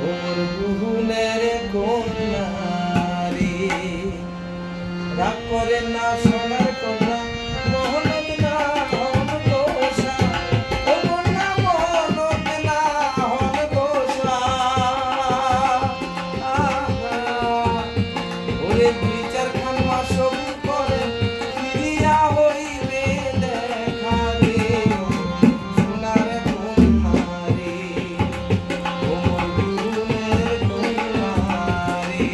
ওমর গুহুনের কন্যা রে, রাগ করে না সোনার কন্যা মহনত না হন গোসা, ও কন্যা মহনত না হন গোসা। ওরে দুই চার খান মাস সবুর করে ফিরিয়া হইবে দেখা রে, সোনার কন্যা রে, ওমর গুহুনের কন্যা রে।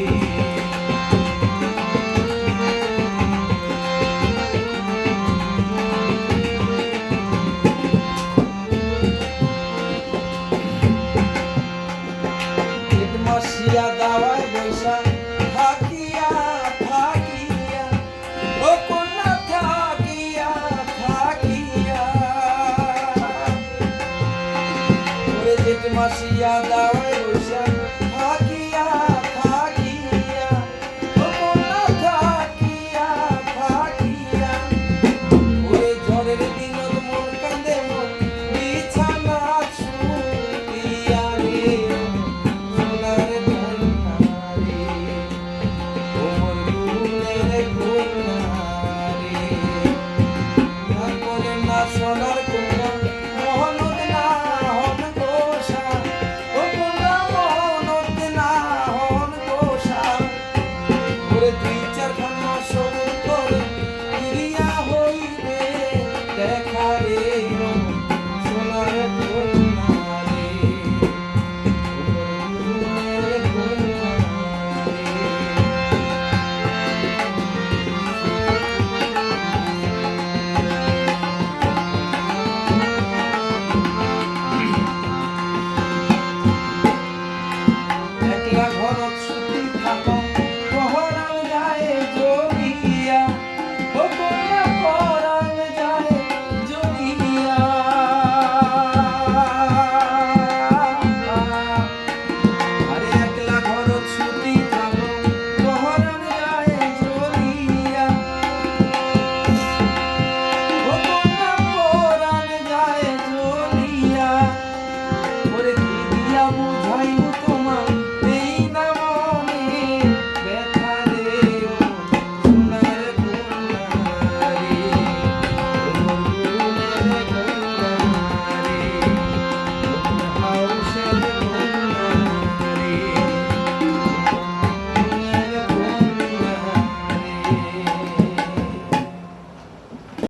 মাসিয়া দাওয়ায় বৈশা থাকিয়া থাকিয়া, ও কন্যা থাকিয়া থাকিয়া, ওরে জেঠ মাসিয়া দাওয়ায় বৈশা